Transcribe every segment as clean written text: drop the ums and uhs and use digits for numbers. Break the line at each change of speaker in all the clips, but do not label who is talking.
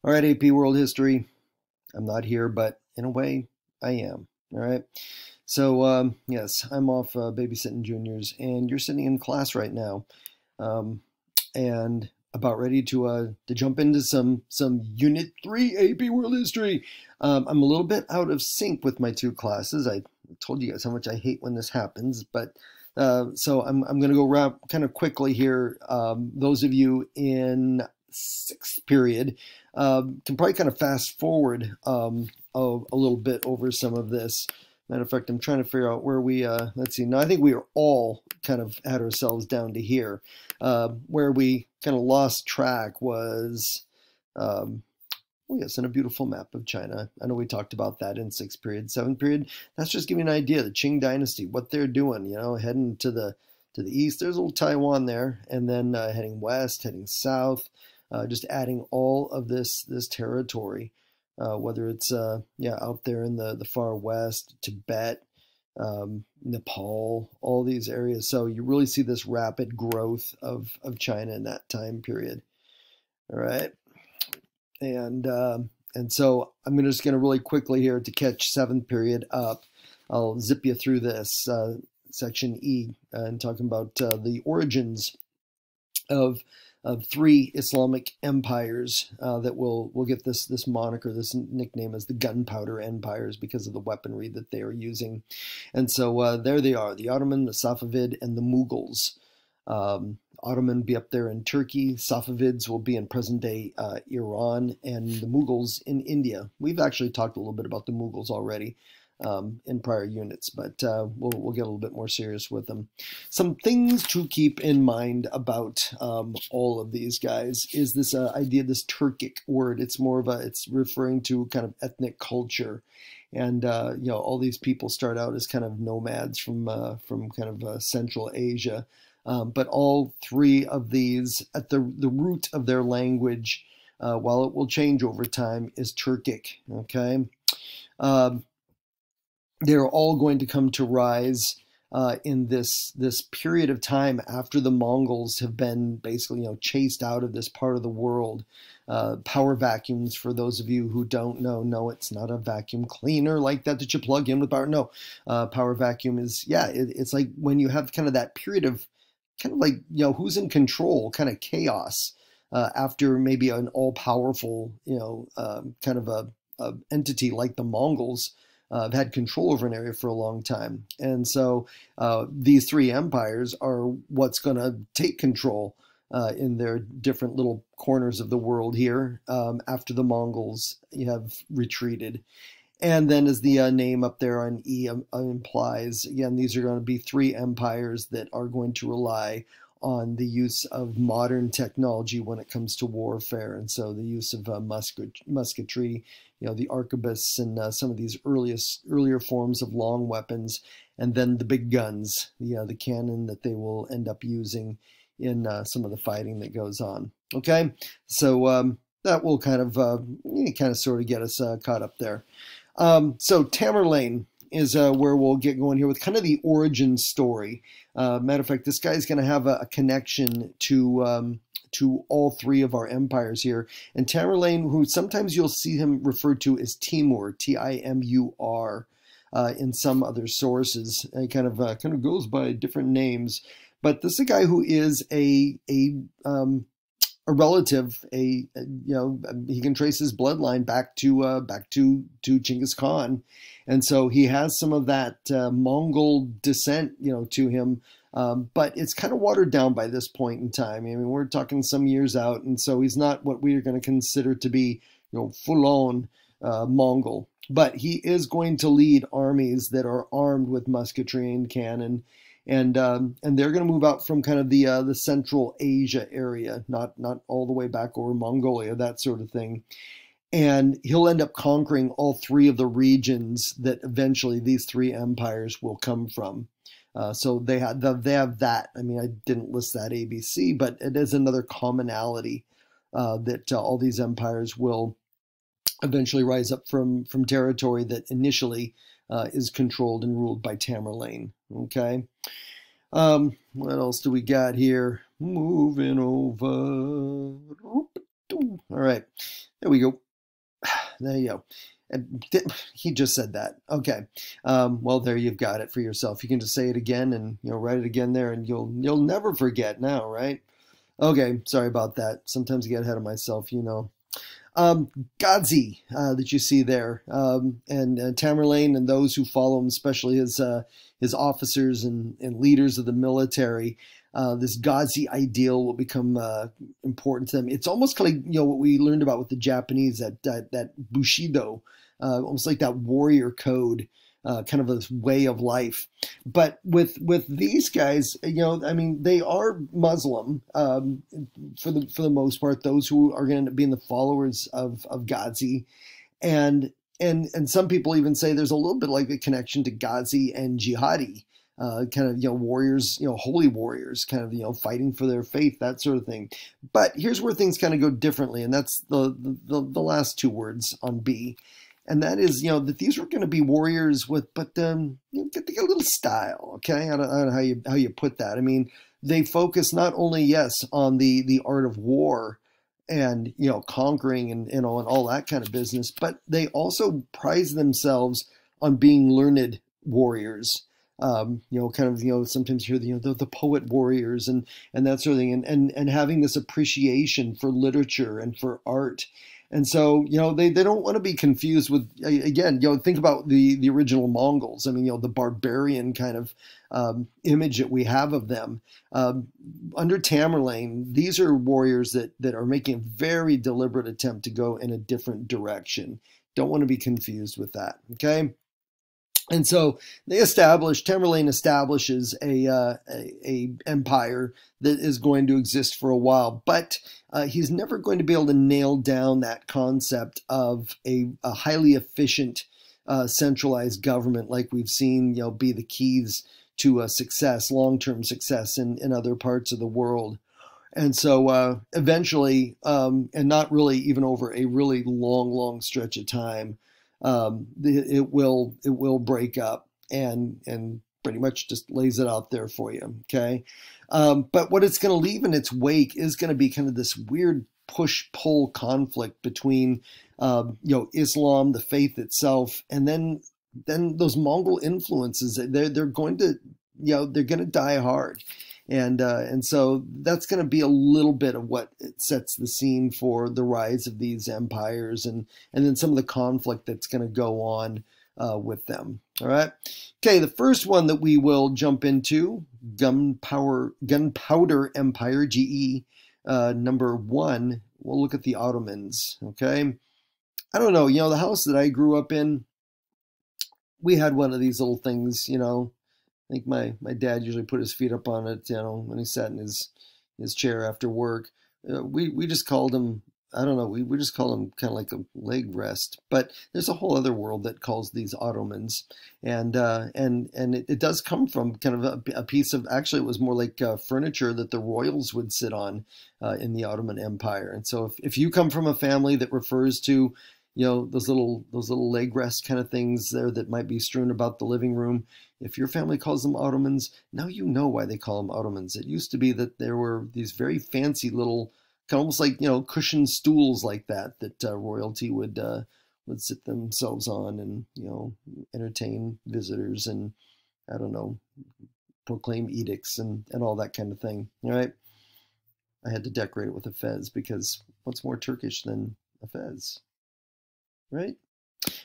All right, AP World History. I'm not here, but in a way, I am. All right. So, yes, I'm off babysitting juniors, and you're sitting in class right now, um, and about ready to jump into some Unit 3 AP World History. I'm a little bit out of sync with my two classes. I told you guys how much I hate when this happens, but so I'm going to go wrap kind of quickly here. Those of you in sixth period can probably kind of fast forward a little bit over some of this. Matter of fact, I'm trying to figure out where we, let's see, now I think we are all kind of had ourselves down to here. Where we kind of lost track was, oh yes, and a beautiful map of China. I know we talked about that in sixth period, seventh period. That's just giving you an idea, the Qing Dynasty, what they're doing, you know, heading to the east. There's a little Taiwan there, and then heading west, heading south, just adding all of this territory, whether it's yeah out there in the far west, Tibet, Nepal, all these areas. So you really see this rapid growth of China in that time period. All right, and so I'm just going to really quickly here to catch seventh period up. I'll zip you through this section E and talking about the origins of three Islamic empires that will get this moniker, this nickname as the Gunpowder Empires because of the weaponry that they are using. And so there they are, the Ottoman, the Safavid, and the Mughals. Ottoman be up there in Turkey, Safavids will be in present-day Iran, and the Mughals in India. We've actually talked a little bit about the Mughals already in prior units, but we'll get a little bit more serious with them. Some things to keep in mind about all of these guys is this idea, this Turkic word. It's more of it's referring to kind of ethnic culture. And you know, all these people start out as kind of nomads from kind of Central Asia. But all three of these, at the root of their language, while it will change over time, is Turkic. Okay, they're all going to come to rise in this period of time after the Mongols have been basically chased out of this part of the world. Power vacuums, for those of you who don't know, no, it's not a vacuum cleaner like that you plug in with power. No, power vacuum is, yeah, it's like when you have kind of that period of kind of like, who's in control, kind of chaos after maybe an all-powerful, kind of a entity like the Mongols have had control over an area for a long time. And so these three empires are what's going to take control in their different little corners of the world here after the Mongols have retreated. And then, as the name up there on E implies, again, these are going to be three empires that are going to rely on the use of modern technology when it comes to warfare. And so the use of musketry, the arquebus and some of these earlier forms of long weapons, and then the big guns, the cannon that they will end up using in some of the fighting that goes on. Okay, so that will kind of sort of get us caught up there. So Tamerlane is where we'll get going here with kind of the origin story. Matter of fact, this guy's going to have a connection to all three of our empires here. And Tamerlane, who sometimes you'll see him referred to as Timur, Timur, in some other sources. It kind of goes by different names. But this is a guy who is a relative, he can trace his bloodline back to Genghis Khan, and so he has some of that Mongol descent, to him. But it's kind of watered down by this point in time. I mean, we're talking some years out, and so he's not what we are going to consider to be, full-on Mongol. But he is going to lead armies that are armed with musketry and cannon. And they're going to move out from kind of the Central Asia area, not all the way back over Mongolia, that sort of thing. And he'll end up conquering all three of the regions that eventually these three empires will come from. So they have that. I mean, I didn't list that ABC, but it is another commonality that all these empires will eventually rise up from territory that initially is controlled and ruled by Tamerlane. Okay. What else do we got here? Moving over. All right, there we go. There you go. He just said that. Okay. Well, there you've got it for yourself. You can just say it again and write it again there, and you'll never forget now, right? Okay. Sorry about that. Sometimes I get ahead of myself. Ghazi that you see there, and Tamerlane and those who follow him, especially his officers and leaders of the military. This Ghazi ideal will become important to them. It's almost kind of what we learned about with the Japanese, that Bushido, almost like that warrior code. Kind of a way of life, but with these guys, I mean, they are Muslim for the most part. Those who are going to end up being the followers of Ghazi, and some people even say there's a little bit like a connection to Ghazi and jihadi, kind of warriors, holy warriors, kind of fighting for their faith, that sort of thing. But here's where things kind of go differently, and that's the last two words on B. And that is, that these were going to be warriors but get a little style, okay? I don't know how you put that. I mean, they focus not only, yes, on the art of war and, conquering and all that kind of business, but they also prize themselves on being learned warriors. Kind of, sometimes you hear the poet warriors and that sort of thing, and having this appreciation for literature and for art. And so, they don't want to be confused with, again, think about the original Mongols. I mean, the barbarian kind of image that we have of them. Under Tamerlane, these are warriors that are making a very deliberate attempt to go in a different direction. Don't want to be confused with that, okay? And so Tamerlane establishes a empire that is going to exist for a while, but he's never going to be able to nail down that concept of a highly efficient centralized government like we've seen, be the keys to success, long-term success in other parts of the world. And so eventually, and not really even over a really long stretch of time, it will break up and pretty much just lays it out there for you. Okay. But what it's going to leave in its wake is going to be kind of this weird push-pull conflict between, Islam, the faith itself, and then those Mongol influences. They're going to, they're going to die hard. And so that's going to be a little bit of what it sets the scene for the rise of these empires and then some of the conflict that's going to go on with them. All right. Okay, the first one that we will jump into, Gunpowder Empire, GE, number 1. We'll look at the Ottomans. Okay. I don't know, the house that I grew up in, we had one of these little things, I think my dad usually put his feet up on it, when he sat in his chair after work. We just called him, I don't know, we just call him kind of like a leg rest. But there's a whole other world that calls these Ottomans, and it does come from kind of a piece of, actually it was more like furniture that the royals would sit on in the Ottoman Empire. And so if you come from a family that refers to those little leg rest kind of things there that might be strewn about the living room, if your family calls them Ottomans, now you know why they call them Ottomans. It used to be that there were these very fancy little, kind of almost like, cushioned stools like that royalty would sit themselves on and, entertain visitors and, I don't know, proclaim edicts and all that kind of thing. All right. I had to decorate it with a fez because what's more Turkish than a fez? Right?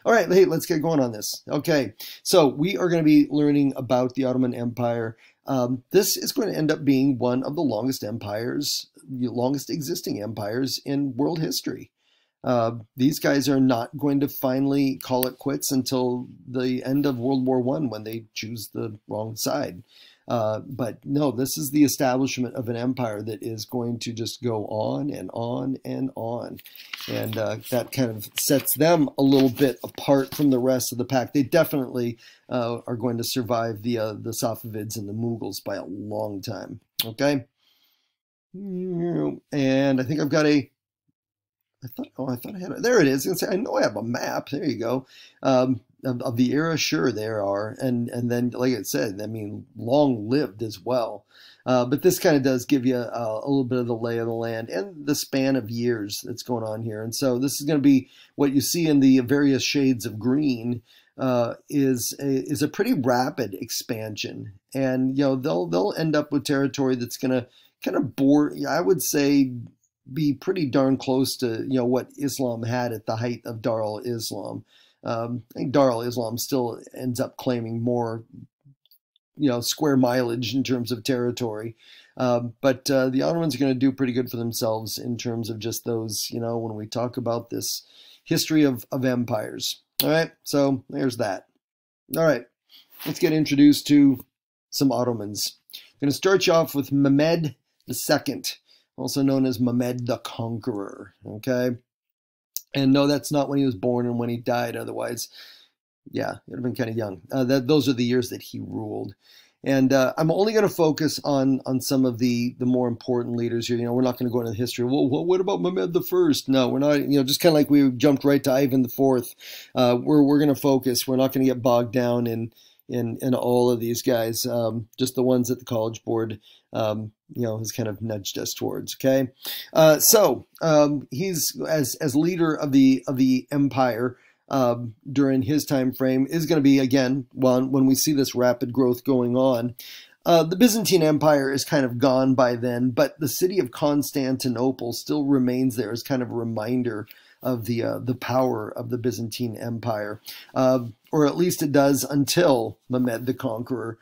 All right, hey, let's get going on this. Okay, so we are going to be learning about the Ottoman Empire. This is going to end up being one of the longest existing empires in world history. These guys are not going to finally call it quits until the end of World War I when they choose the wrong side. But no, this is the establishment of an empire that is going to just go on and on and on. And that kind of sets them a little bit apart from the rest of the pack. They definitely are going to survive the Safavids and the Mughals by a long time. Okay. And I think I've got I thought I had there it is. I know I have a map. There you go. of the era, sure there are, and then like I said, I mean, long lived as well. But this kind of does give you a little bit of the lay of the land and the span of years that's going on here. And so this is going to be what you see in the various shades of green is a pretty rapid expansion, and they'll end up with territory that's going to kind of I would say, be pretty darn close to what Islam had at the height of Dar al-Islam. I think Dar al-Islam still ends up claiming more square mileage in terms of territory. But the Ottomans are going to do pretty good for themselves in terms of just those, when we talk about this history of empires. All right, so there's that. All right, let's get introduced to some Ottomans. I'm going to start you off with Mehmed II, also known as Mehmed the Conqueror. Okay, and no, that's not when he was born and when he died. Otherwise, yeah, it would have been kind of young. Those are the years that he ruled. And I'm only going to focus on some of the more important leaders here. We're not going to go into the history. Well, what about Mehmed I? No, we're not. Just kind of like we jumped right to Ivan IV. We're going to focus. We're not going to get bogged down in all of these guys. Just the ones that the College Board has kind of nudged us towards. Okay, so he's as leader of the empire. During his time frame is going to be, again, when we see this rapid growth going on. The Byzantine Empire is kind of gone by then, but the city of Constantinople still remains there as kind of a reminder of the power of the Byzantine Empire, or at least it does until Mehmed the Conqueror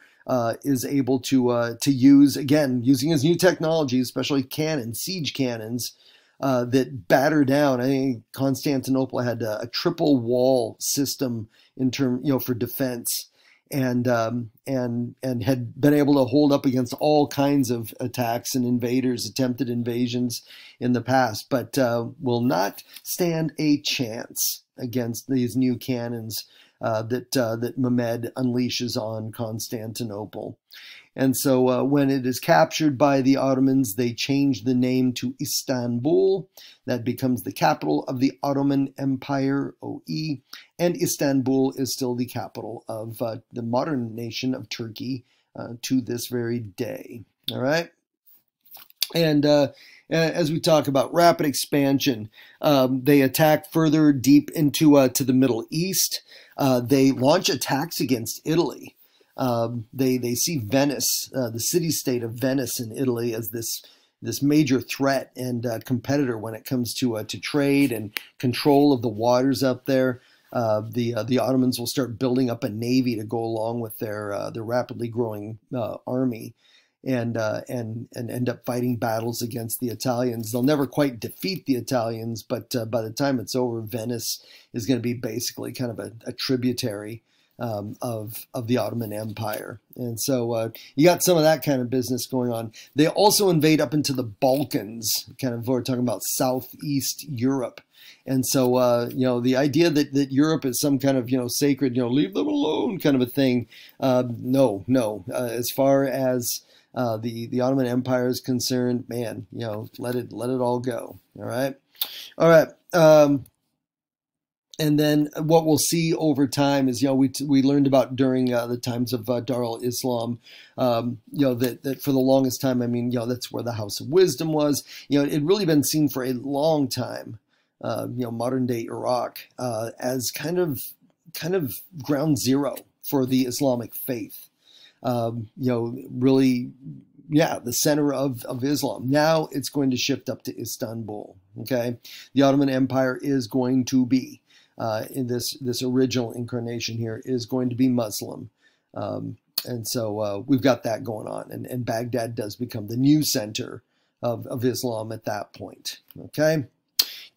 is able to use, again, using his new technology, especially siege cannons, that batter down. I think Constantinople had a triple wall system for defense, and had been able to hold up against all kinds of attacks and attempted invasions in the past, but will not stand a chance against these new cannons that Mehmed unleashes on Constantinople. And so when it is captured by the Ottomans, they change the name to Istanbul. That becomes the capital of the Ottoman Empire, OE, and Istanbul is still the capital of the modern nation of Turkey to this very day. All right? And as we talk about rapid expansion, they attack further deep into to the Middle East. They launch attacks against Italy. They see Venice, the city-state of Venice in Italy, as this major threat and competitor when it comes to trade and control of the waters up there. The Ottomans will start building up a navy to go along with their rapidly growing army, and end up fighting battles against the Italians. They'll never quite defeat the Italians, but by the time it's over, Venice is going to be basically kind of a tributary of the Ottoman Empire. And so you got some of that kind of business going on. They also invade up into the Balkans, kind of, we're talking about Southeast Europe. And so, the idea that Europe is some kind of, sacred, leave them alone kind of a thing. No. As far as the Ottoman Empire is concerned, man, let it all go. All right. All right. And then what we'll see over time is, we learned about during the times of Dar al-Islam, that for the longest time, that's where the House of Wisdom was. It had really been seen for a long time, modern day Iraq, as kind of ground zero for the Islamic faith. Really, the center of Islam. Now it's going to shift up to Istanbul. Okay, the Ottoman Empire is going to be in this original incarnation here is going to be Muslim. And so we've got that going on. And Baghdad does become the new center of Islam at that point. Okay?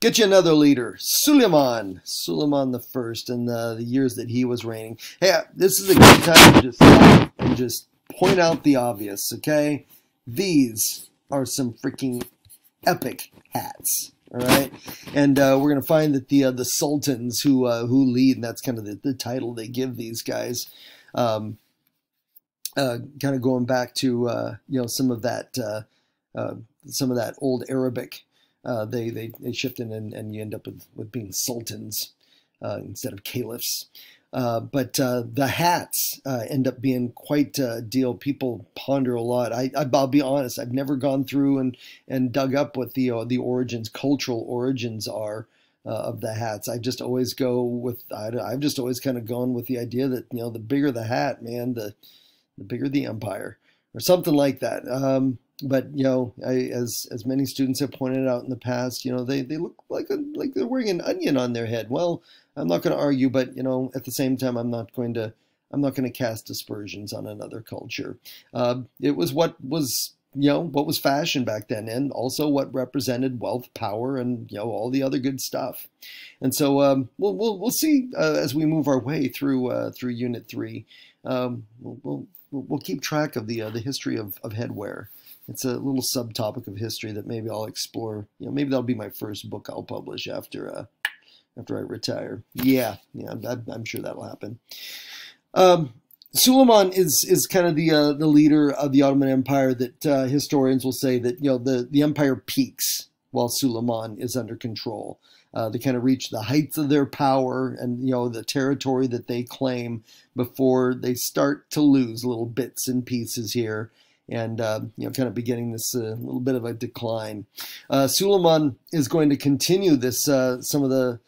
Get you another leader, Suleiman the First, in the years that he was reigning. Hey, this is a good time to just stop and just point out the obvious, okay? These are some freaking epic hats. All right, and we're going to find that the sultans who lead, and that's kind of the title they give these guys, kind of going back to some of that old Arabic. They shift in and you end up with being sultans instead of caliphs. But the hats end up being quite a deal. People ponder a lot. I'll be honest. I've never gone through and dug up what the origins, cultural origins are of the hats. I just always go with. I've just always kind of gone with the idea that the bigger the hat, man, the bigger the empire, or something like that. But as many students have pointed out in the past, they look like they're wearing an onion on their head. Well, I'm not going to argue, but at the same time, I'm not going to cast aspersions on another culture. It was what was fashion back then, and also what represented wealth, power, and all the other good stuff. And so we'll see as we move our way through Unit 3. We'll keep track of the history of headwear. It's a little subtopic of history that maybe I'll explore. Maybe that'll be my first book I'll publish after I retire. Yeah, I'm sure that'll happen. Suleiman is kind of the leader of the Ottoman Empire that historians will say that the empire peaks while Suleiman is under control. They kind of reach the heights of their power and the territory that they claim before they start to lose little bits and pieces here, and kind of beginning this little bit of a decline. Suleiman is going to continue this some of the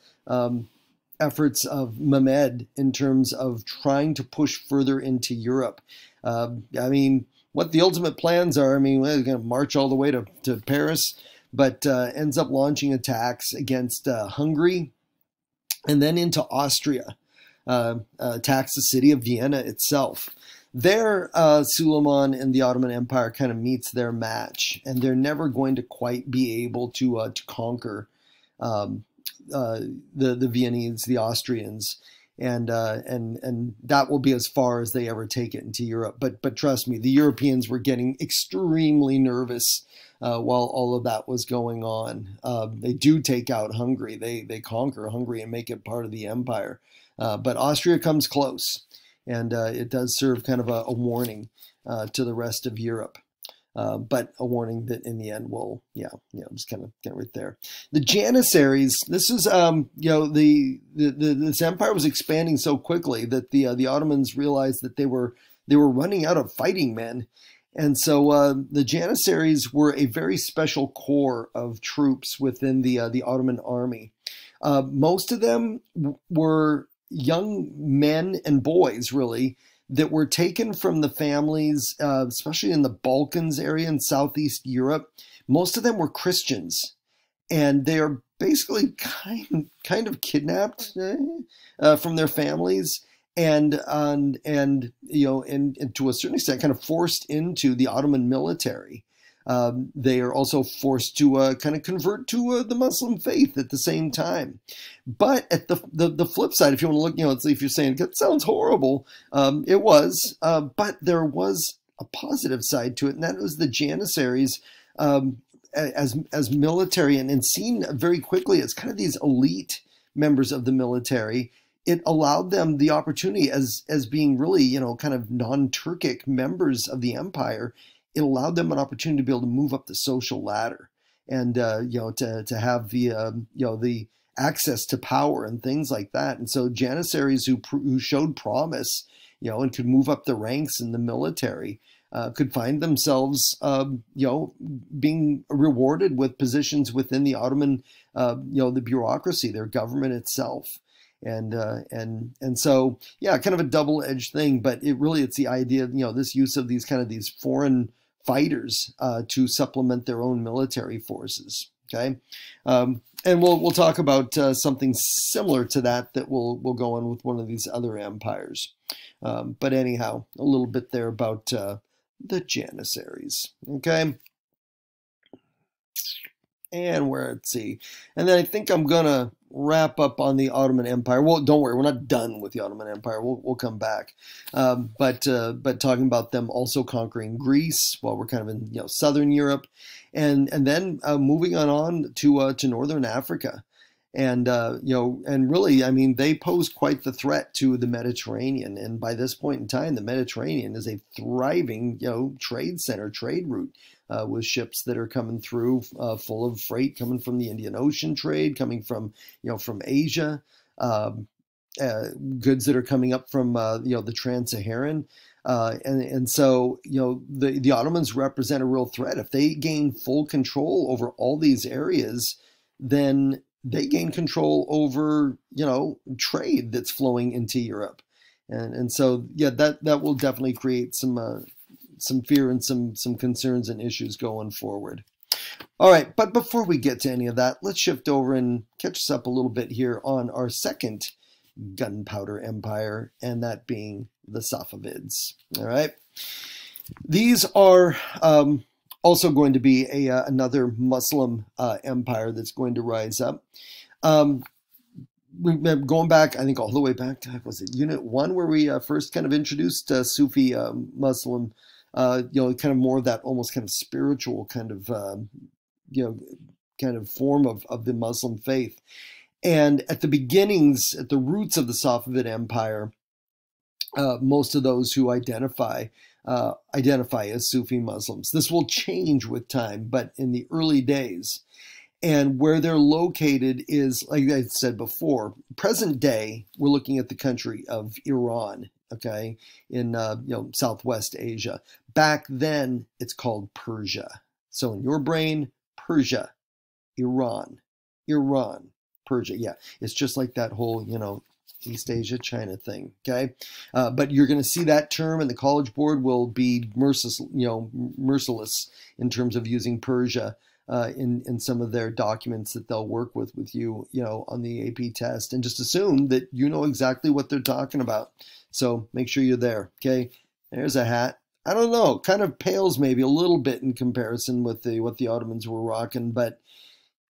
efforts of Mehmed in terms of trying to push further into Europe. What the ultimate plans are, we're going to march all the way to Paris, but ends up launching attacks against Hungary and then into Austria, attacks the city of Vienna itself. There, Suleiman and the Ottoman Empire kind of meets their match, and they're never going to quite be able to conquer the Viennese, the Austrians, and that will be as far as they ever take it into Europe. But trust me, the Europeans were getting extremely nervous while all of that was going on. They do take out Hungary. They conquer Hungary and make it part of the empire. But Austria comes close, and it does serve kind of a warning to the rest of Europe. But a warning that in the end will, just kind of get right there. The Janissaries, this is, this empire was expanding so quickly that the Ottomans realized that they were running out of fighting men. And so the Janissaries were a very special corps of troops within the Ottoman army. Most of them were young men and boys, really, that were taken from the families, especially in the Balkans area in Southeast Europe. Most of them were Christians, and they are basically kind of kidnapped from their families, and to a certain extent, kind of forced into the Ottoman military. They are also forced to kind of convert to the Muslim faith at the same time. But at the flip side, if you want to look, if you're saying that sounds horrible, it was, but there was a positive side to it, and that was the Janissaries as military and seen very quickly as kind of these elite members of the military. It allowed them the opportunity as being really, kind of non-Turkic members of the empire. It allowed them an opportunity to be able to move up the social ladder and, to have the access to power and things like that. And so Janissaries who showed promise, and could move up the ranks in the military, could find themselves, being rewarded with positions within the Ottoman, the bureaucracy, their government itself. And so, kind of a double-edged thing, but it's the idea of, this use of these foreign fighters to supplement their own military forces. Okay. And we'll talk about something similar to that will go on with one of these other empires. But anyhow, a little bit there about the Janissaries. Okay. And let's see. And then I think I'm going to wrap up on the Ottoman Empire. Well, don't worry, we're not done with the Ottoman Empire. We'll come back. But talking about them also conquering Greece while we're kind of in southern Europe, and then moving on to northern Africa. And and really, they pose quite the threat to the Mediterranean. And by this point in time, the Mediterranean is a thriving, trade center, trade route, with ships that are coming through, full of freight coming from the Indian Ocean trade, coming from, from Asia. goods that are coming up from the Trans-Saharan. And so, the Ottomans represent a real threat. If they gain full control over all these areas, then they gain control over, trade that's flowing into Europe. And so, yeah, that will definitely create some fear and some concerns and issues going forward. All right, but before we get to any of that, let's shift over and catch us up a little bit here on our second gunpowder empire, and that being the Safavids. All right, these are also going to be another Muslim empire that's going to rise up. We've going back, I think, all the way back to, was it Unit 1, where we first kind of introduced Sufi Muslim, kind of more of that almost kind of spiritual kind of, kind of form of the Muslim faith. And at the beginnings, at the roots of the Safavid Empire, most of those who identify as Sufi Muslims. This will change with time, but in the early days, and where they're located is, like I said before, present day, we're looking at the country of Iran, okay, in Southwest Asia. Back then, it's called Persia. So in your brain, Persia, Iran, Persia. Yeah, it's just like that whole, East Asia, China thing, okay? But you're going to see that term, and the College Board will be merciless in terms of using Persia in some of their documents that they'll work with you, on the AP test, and just assume that you know exactly what they're talking about. So make sure you're there, okay? There's a hat. I don't know, kind of pales maybe a little bit in comparison with what the Ottomans were rocking, but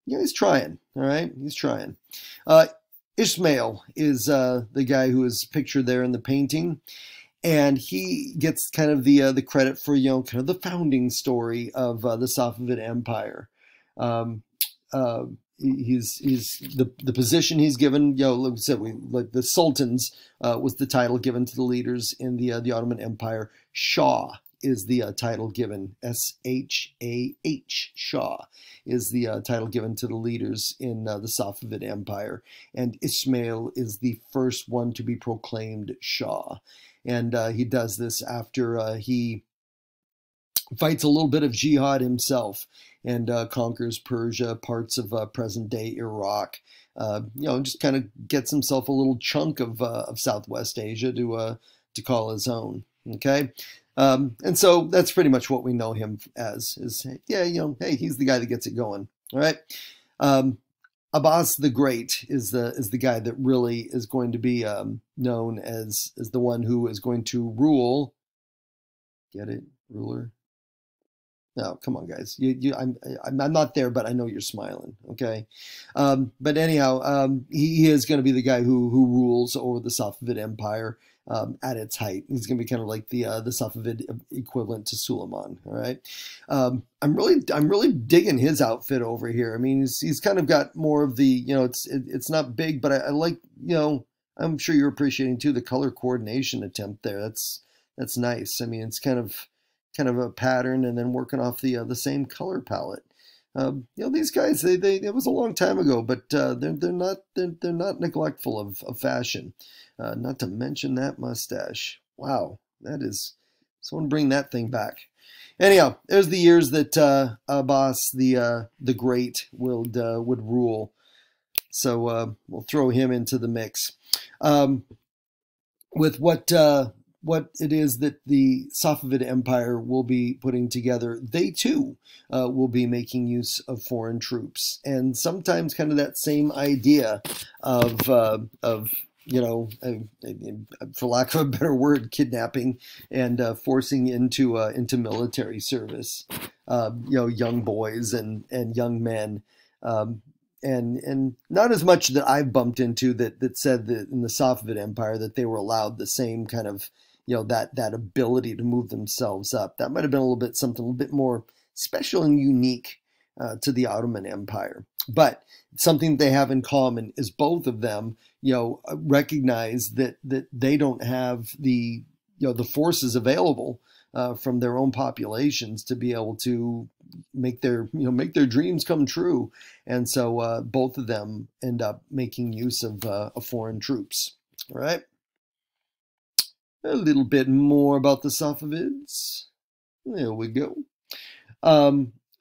he's trying, all right? He's trying. Ismail is the guy who is pictured there in the painting, and he gets kind of the credit for kind of the founding story of the Safavid Empire. He's the position he's given. Like we said, like the sultans was the title given to the leaders in the Ottoman Empire. Shah is the title given. S-H-A-H, Shah is the title given to the leaders in the Safavid Empire. And Ismail is the first one to be proclaimed Shah. And he does this after he fights a little bit of jihad himself and conquers Persia, parts of present-day Iraq. Just kind of gets himself a little chunk of Southwest Asia to call his own. Okay. And so that's pretty much what we know him as, is, hey, he's the guy that gets it going. All right. Abbas the Great is the guy that really is going to be known as the one who is going to rule. Get it? Ruler? No, come on, guys. I'm not there, but I know you're smiling. Okay. But anyhow, he is going to be the guy who rules over the Safavid Empire. At its height, he's going to be kind of like the Safavid equivalent to Suleiman. All right, I'm really digging his outfit over here. I mean, he's kind of got more of the it's not big, but I like I'm sure you're appreciating too the color coordination attempt there. That's nice. I mean, it's kind of a pattern and then working off the same color palette. These guys, it was a long time ago, but they're not neglectful of fashion. Not to mention that mustache. Wow, that is, someone bring that thing back. Anyhow, there's the years that Abbas the Great would rule. So we'll throw him into the mix. With what it is that the Safavid Empire will be putting together, they too will be making use of foreign troops, and sometimes kind of that same idea of for lack of a better word, kidnapping and forcing into military service, young boys and young men. And not as much that I've bumped into that said that in the Safavid Empire that they were allowed the same kind of that ability to move themselves up. That might have been something a little bit more special and unique to the Ottoman Empire. But something they have in common is both of them, recognize that they don't have the forces available from their own populations to be able to make their dreams come true. And so both of them end up making use of foreign troops. All right. A little bit more about the Safavids. There we go.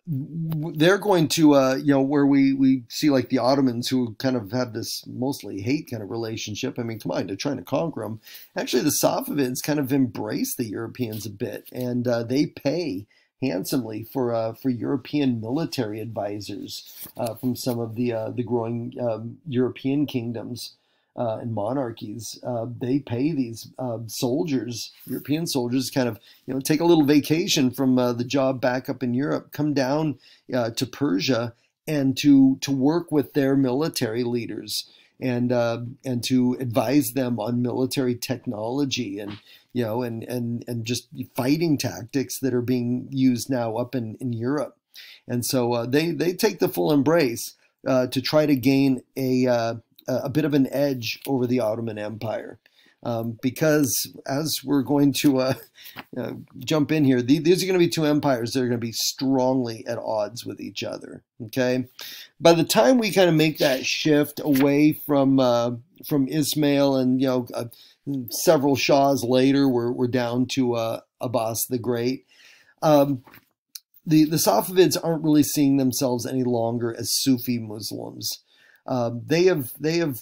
They're going to, where we see like the Ottomans, who kind of have this mostly hate kind of relationship. I mean, come on, they're trying to conquer them. Actually, the Safavids kind of embrace the Europeans a bit, and they pay handsomely for European military advisors from some of the growing European kingdoms and monarchies. They pay these soldiers, European soldiers, kind of take a little vacation from the job back up in Europe, come down to Persia, and to work with their military leaders and to advise them on military technology and and just fighting tactics that are being used now up in Europe. And so they take the full embrace to try to gain a bit of an edge over the Ottoman Empire. Because as we're going to jump in here, these are going to be two empires that are going to be strongly at odds with each other. Okay, by the time we kind of make that shift away from Ismail and several Shahs later, we're down to Abbas the Great. The Safavids aren't really seeing themselves any longer as Sufi Muslims. They have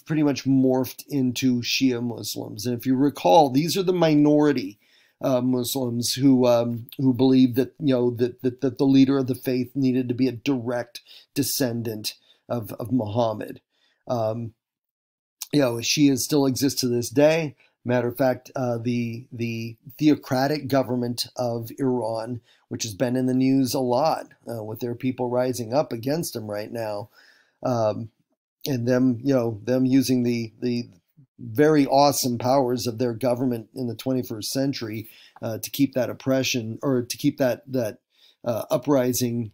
pretty much morphed into Shia Muslims, and if you recall, these are the minority Muslims who believed that that the leader of the faith needed to be a direct descendant of Muhammad. Shia still exists to this day. Matter of fact, the theocratic government of Iran, which has been in the news a lot with their people rising up against them right now. And them using the very awesome powers of their government in the 21st century to keep that oppression, or to keep that uprising,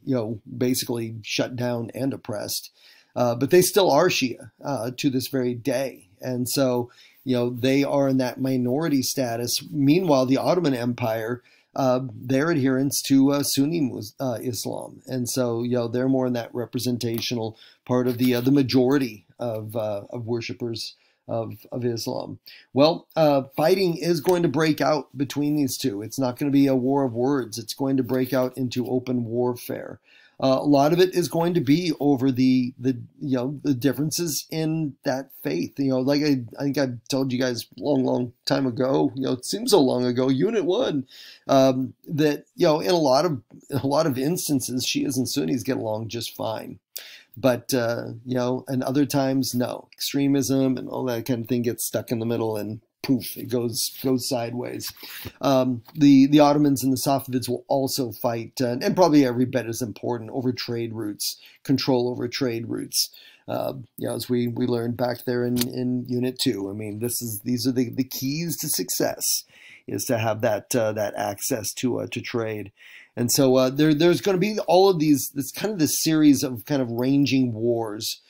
basically shut down and oppressed. But they still are Shia to this very day. And so, they are in that minority status. Meanwhile, the Ottoman Empire, their adherence to Sunni Islam, and so they're more in that representational part of the majority of worshippers of Islam. Well, fighting is going to break out between these two. It's not going to be a war of words. It's going to break out into open warfare. A lot of it is going to be over the differences in that faith. Like I think I told you guys long time ago. It seems so long ago. Unit 1, that in a lot of instances, Shias and Sunnis get along just fine. But and other times, no, extremism and all that kind of thing gets stuck in the middle, and poof, it goes sideways. The Ottomans and the Safavids will also fight, and probably every bit as important, over trade routes, control over trade routes. As we learned back there in Unit 2. I mean, these are the keys to success, is to have that access to trade. And so there's going to be all of this series of kind of ranging wars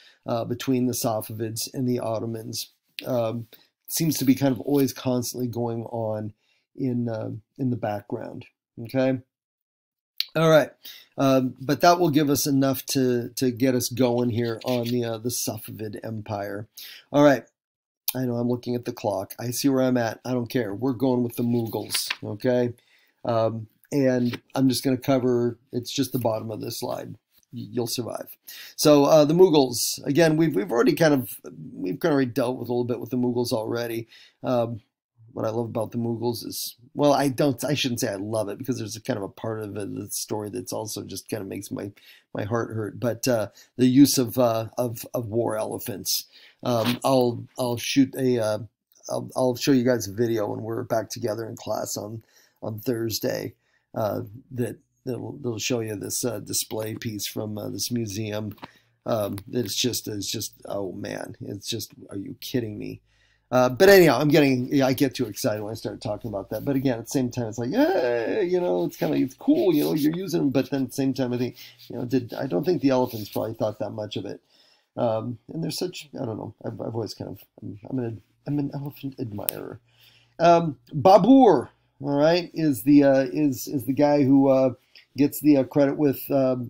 between the Safavids and the Ottomans. Seems to be kind of always constantly going on in the background. Okay. All right. But that will give us enough to get us going here on the Safavid Empire. All right. I know I'm looking at the clock. I see where I'm at. I don't care. We're going with the Mughals. Okay. And I'm just going to cover, it's just the bottom of this slide. You'll survive. So the Mughals, again, we've already kind of dealt with a little bit with the Mughals already. What I love about the Mughals is, well, I shouldn't say I love it, because there's a kind of a part of it, the story, that's also just kind of makes my heart hurt. But the use of war elephants. I'll shoot I'll show you guys a video when we're back together in class on Thursday. That'll show you this display piece from this museum. That it's just oh man, it's just, are you kidding me? But anyhow, I get too excited when I start talking about that. But again, at the same time, it's like, it's cool, you're using them. But then at the same time, I think, I don't think the elephants probably thought that much of it. And they're such, I don't know, I've always kind of, I'm an elephant admirer. Babur, all right, is the guy who gets the credit with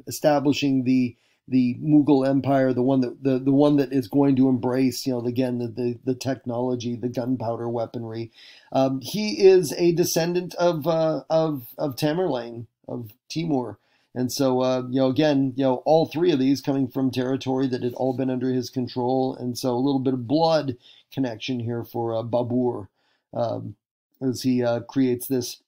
establishing the the Mughal Empire, the one that the one that is going to embrace, again, the technology, the gunpowder weaponry. He is a descendant of Tamerlane, of Timur. And so, again, all three of these coming from territory that had all been under his control. And so a little bit of blood connection here for Babur as he creates this.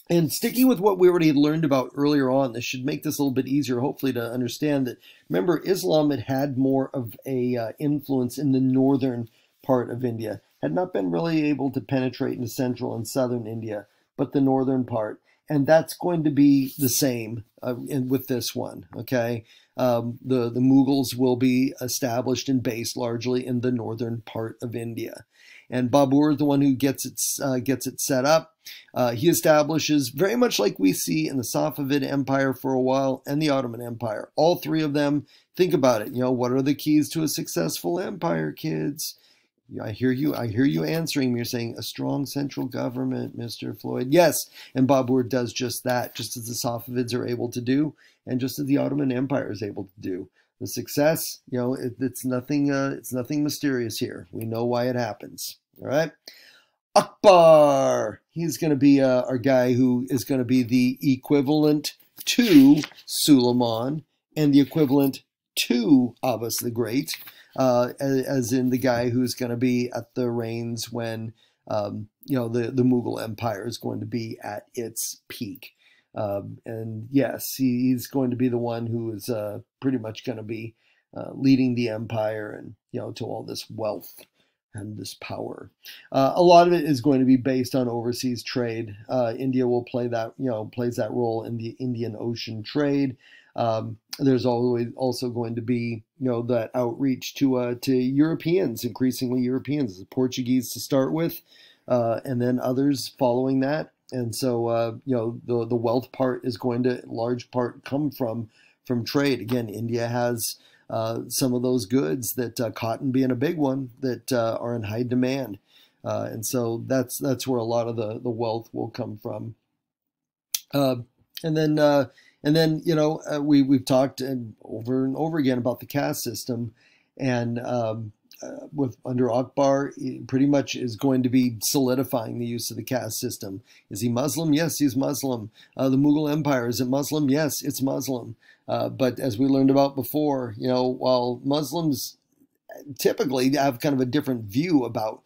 And sticking with what we already learned about earlier on, this should make this a little bit easier, hopefully, to understand that, remember, Islam had more of a influence in the northern part of India, had not been really able to penetrate into central and southern India, but the northern part. And that's going to be the same with this one, okay? The Mughals will be established and based largely in the northern part of India. And Babur is the one who gets it set up. He establishes, very much like we see in the Safavid Empire for a while and the Ottoman Empire. All three of them, think about it. What are the keys to a successful empire, kids? I hear you answering me. You're saying a strong central government, Mr. Floyd. Yes, and Babur does just that, just as the Safavids are able to do, and just as the Ottoman Empire is able to do. The success, it's nothing mysterious here. We know why it happens. All right. Akbar. He's going to be our guy who is going to be the equivalent to Suleiman and the equivalent to Abbas the Great. As in the guy who's going to be at the reins when, the Mughal Empire is going to be at its peak. And yes, he's going to be the one who is pretty much going to be leading the empire and, to all this wealth and this power. A lot of it is going to be based on overseas trade. India will play that, plays that role in the Indian Ocean trade. There's always also going to be, that outreach to Europeans, increasingly Europeans, the Portuguese to start with, and then others following that. And so, the wealth part is going to, in large part, come from trade. Again, India has some of those goods that cotton being a big one that are in high demand, and so that's where a lot of the wealth will come from. And then we've talked over and over again about the caste system, and under Akbar, he pretty much is going to be solidifying the use of the caste system. Is he Muslim? Yes, he's Muslim. The Mughal Empire, is it Muslim? Yes, it's Muslim. But as we learned about before, while Muslims typically have kind of a different view about,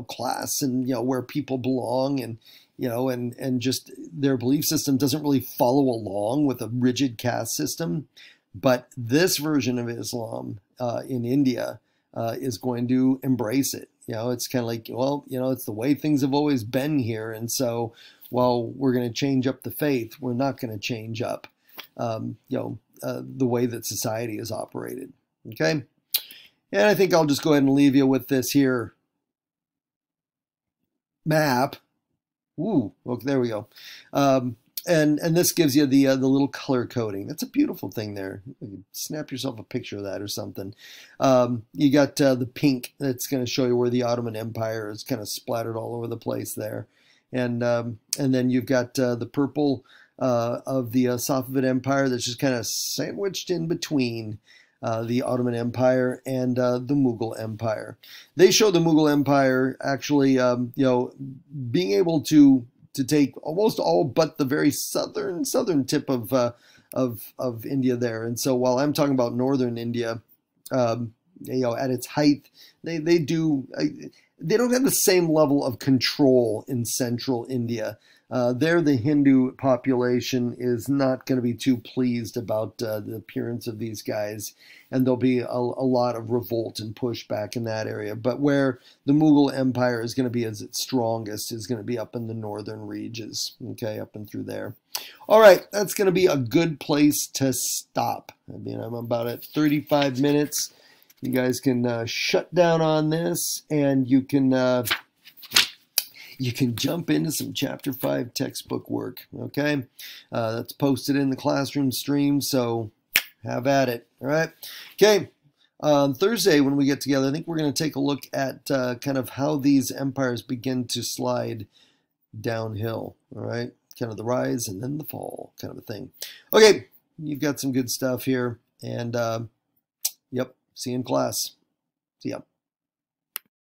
class and, where people belong and, and just their belief system doesn't really follow along with a rigid caste system. But this version of Islam in India is going to embrace it. It's kind of like, it's the way things have always been here. And so while we're going to change up the faith, we're not going to change up, the way that society is operated. Okay. And I think I'll just go ahead and leave you with this here map. Ooh, okay, there we go. And this gives you the little color coding. That's a beautiful thing there. You can snap yourself a picture of that or something. You got the pink that's going to show you where the Ottoman Empire is kind of splattered all over the place there, and then you've got the purple of the Safavid Empire that's just kind of sandwiched in between the Ottoman Empire and the Mughal Empire. They show the Mughal Empire actually, being able to take almost all but the very southern tip of India there. And so while I'm talking about northern India, at its height, they don't have the same level of control in central India. There, the Hindu population is not going to be too pleased about the appearance of these guys, and there'll be a lot of revolt and pushback in that area. But where the Mughal Empire is going to be at its strongest is going to be up in the northern regions, okay, up and through there. All right, that's going to be a good place to stop. I mean, I'm about at 35 minutes. You guys can shut down on this, and you can jump into some Chapter 5 textbook work, okay? That's posted in the classroom stream, so have at it, all right? Okay, on Thursday when we get together, I think we're going to take a look at kind of how these empires begin to slide downhill, all right? Kind of the rise and then the fall kind of a thing. Okay, you've got some good stuff here. And yep, see you in class. See ya.